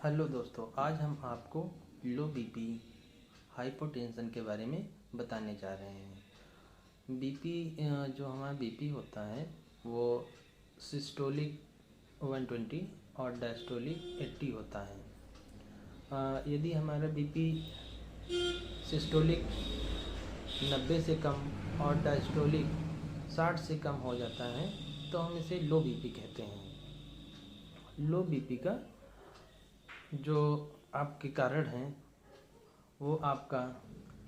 Hello दोस्तों, आज हम आपको लो बीपी हाइपोटेंशन के बारे में बताने जा रहे हैं। बीपी जो हमारा बीपी होता है वो सिस्टोलिक 120 और डायस्टोलिक 80 होता है। यदि हमारा बीपी सिस्टोलिक 90 से कम और डायस्टोलिक 60 से कम हो जाता है तो हम इसे लो बीपी कहते हैं। लो बीपी का जो आपके कारण हैं वो आपका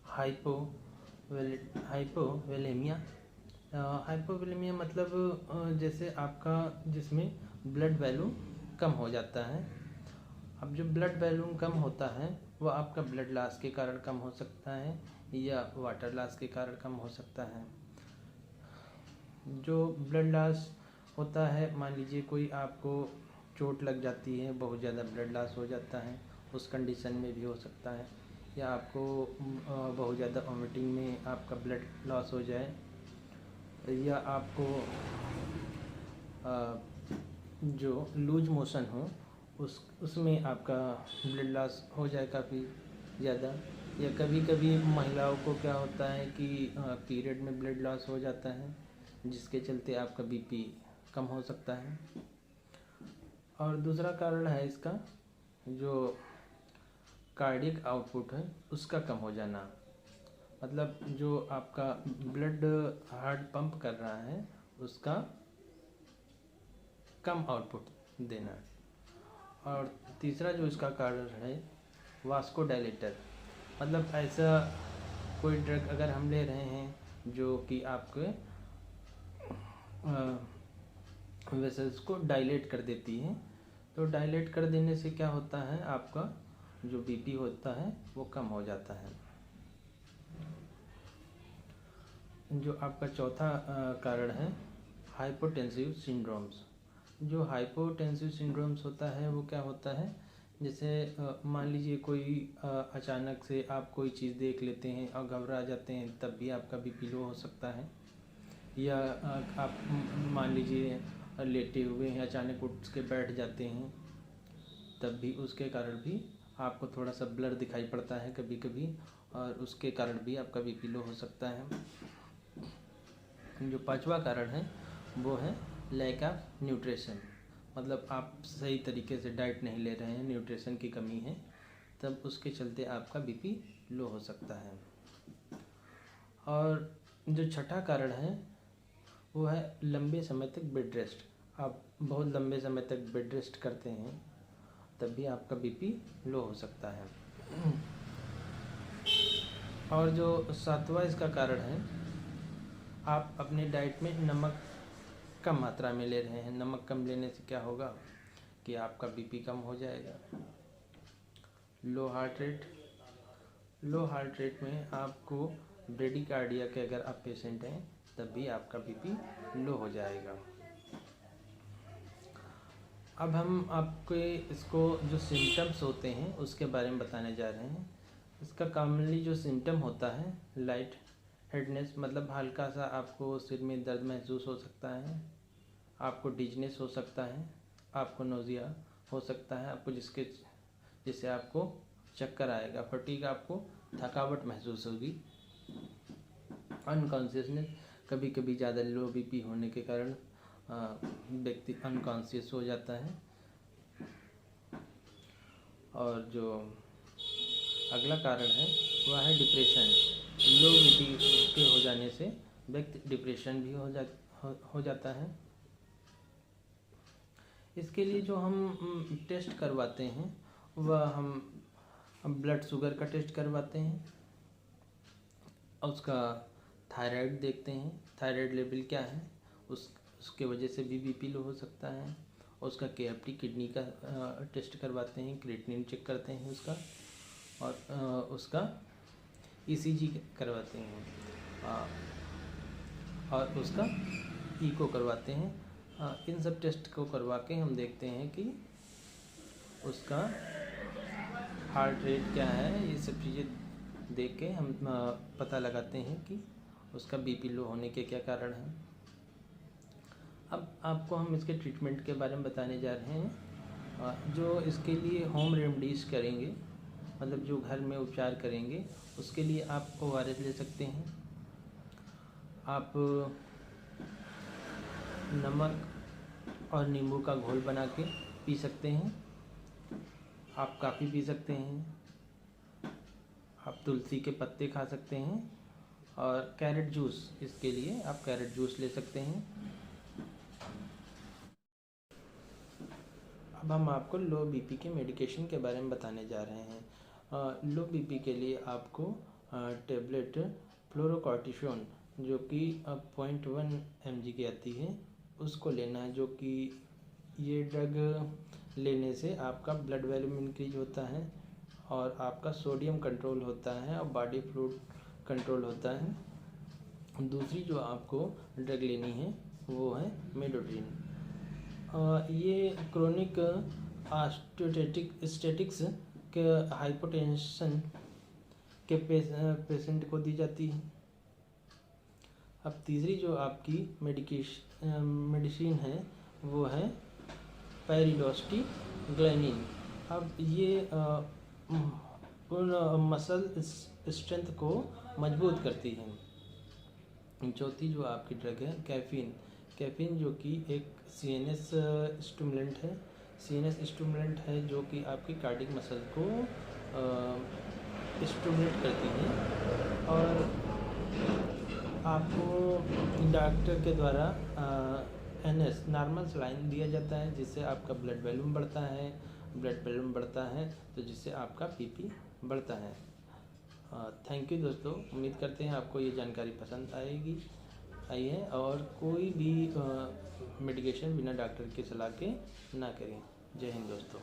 हाइपोवोलेमिया मतलब जैसे आपका जिसमें ब्लड वैल्यूम कम हो जाता है। अब जो ब्लड वैल्यूम कम होता है वो आपका ब्लड लॉस के कारण कम हो सकता है या वाटर लॉस के कारण कम हो सकता है। जो ब्लड लॉस होता है, मान लीजिए कोई आपको चोट लग जाती है, बहुत ज़्यादा ब्लड लॉस हो जाता है, उस कंडीशन में भी हो सकता है। या आपको बहुत ज़्यादा वॉमिटिंग में आपका ब्लड लॉस हो जाए, या आपको जो लूज मोशन हो उसमें आपका ब्लड लॉस हो जाए काफ़ी ज़्यादा। या कभी कभी महिलाओं को क्या होता है कि पीरियड में ब्लड लॉस हो जाता है, जिसके चलते आपका बीपी कम हो सकता है। और दूसरा कारण है इसका जो कार्डियक आउटपुट है उसका कम हो जाना, मतलब जो आपका ब्लड हार्ट पंप कर रहा है उसका कम आउटपुट देना। और तीसरा जो इसका कारण है वास्कोडाइलेटर, मतलब ऐसा कोई ड्रग अगर हम ले रहे हैं जो कि आपके वेसल्स को डायलेट कर देती है, तो डायलेट कर देने से क्या होता है, आपका जो बीपी होता है वो कम हो जाता है। जो आपका चौथा कारण है हाइपोटेंसिव सिंड्रोम्स। जो हाइपोटेंसिव सिंड्रोम्स होता है वो क्या होता है, जैसे मान लीजिए कोई अचानक से आप कोई चीज़ देख लेते हैं और घबरा जाते हैं, तब भी आपका बीपी लो हो सकता है। या आप मान लीजिए लेटे हुए हैं, अचानक उठ के बैठ जाते हैं, तब भी उसके कारण भी आपको थोड़ा सा ब्लर दिखाई पड़ता है कभी कभी, और उसके कारण भी आपका बीपी लो हो सकता है। जो पांचवा कारण है वो है लैक ऑफ न्यूट्रिशन, मतलब आप सही तरीके से डाइट नहीं ले रहे हैं, न्यूट्रिशन की कमी है, तब उसके चलते आपका बीपी लो हो सकता है। और जो छठा कारण है वो है लंबे समय तक बेड रेस्ट। आप बहुत लंबे समय तक बेड रेस्ट करते हैं तब भी आपका बीपी लो हो सकता है। और जो सातवां इसका कारण है, आप अपने डाइट में नमक कम मात्रा में ले रहे हैं। नमक कम लेने से क्या होगा कि आपका बीपी कम हो जाएगा। लो हार्ट रेट में आपको ब्रेडिकार्डिया के अगर आप पेशेंट हैं तब भी आपका बीपी लो हो जाएगा। अब हम आपके इसको जो सिम्टम्स होते हैं उसके बारे में बताने जा रहे हैं। इसका कॉमनली जो सिम्टम होता है लाइट हेडनेस, मतलब हल्का सा आपको सिर में दर्द महसूस हो सकता है, आपको डिजनेस हो सकता है, आपको नोज़िया हो सकता है, आपको जिससे आपको चक्कर आएगा, फटीग, आपको थकावट महसूस होगी, अनकॉन्शियसनेस, कभी कभी ज़्यादा लो बीपी होने के कारण व्यक्ति अनकॉन्शियस हो जाता है। और जो अगला कारण है वह है डिप्रेशन। लो बीपी के हो जाने से व्यक्ति डिप्रेशन भी हो जाता है। इसके लिए जो हम टेस्ट करवाते हैं वह हम ब्लड शुगर का टेस्ट करवाते हैं, उसका थायराइड देखते हैं, थायराइड लेवल क्या है, उसके वजह से भी बीपी लो हो सकता है। उसका KFT किडनी का टेस्ट करवाते हैं, क्रिएटिनिन चेक करते हैं उसका, और उसका ECG करवाते हैं, और उसका ईको करवाते हैं। इन सब टेस्ट को करवा के हम देखते हैं कि उसका हार्ट रेट क्या है, ये सब चीज़ें देख के हम पता लगाते हैं कि उसका बीपी लो होने के क्या कारण हैं। अब आपको हम इसके ट्रीटमेंट के बारे में बताने जा रहे हैं। जो इसके लिए होम रेमडीज़ करेंगे, मतलब जो घर में उपचार करेंगे, उसके लिए आप ORS ले सकते हैं। आप नमक और नींबू का घोल बना के पी सकते हैं। आप काफ़ी पी सकते हैं। आप तुलसी के पत्ते खा सकते हैं। और कैरेट जूस, इसके लिए आप कैरेट जूस ले सकते हैं। अब हम आपको लो बीपी के मेडिकेशन के बारे में बताने जा रहे हैं। लो बीपी के लिए आपको टेबलेट फ्लोरोकॉर्टिसोन, जो कि 0.1 mg की आती है, उसको लेना है। जो कि ये ड्रग लेने से आपका ब्लड वॉल्यूम इंक्रीज होता है और आपका सोडियम कंट्रोल होता है और बॉडी फ्लूइड कंट्रोल होता है। दूसरी जो आपको ड्रग लेनी है वो है मेडोट्रिन। ये क्रोनिक स्टेटिक्स के हाइपोटेंशन के पेशेंट को दी जाती है। अब तीसरी जो आपकी मेडिसिन है वो है पेरिडोस्टिग्लैनिन। अब ये उन मसल स्ट्रेंथ को मजबूत करती है। चौथी जो आपकी ड्रग है कैफीन, जो कि एक CNS स्टिमुलेंट है, जो कि आपकी कार्डियक मसल को स्टिमुलेट करती है। और आपको डॉक्टर के द्वारा NS नॉर्मल सलाइन दिया जाता है, जिससे आपका ब्लड वॉल्यूम बढ़ता है तो जिससे आपका BP बढ़ता है। थैंक यू दोस्तों, उम्मीद करते हैं आपको ये जानकारी पसंद आई है। और कोई भी मेडिकेशन बिना डॉक्टर की सलाह के ना करें। जय हिंद दोस्तों।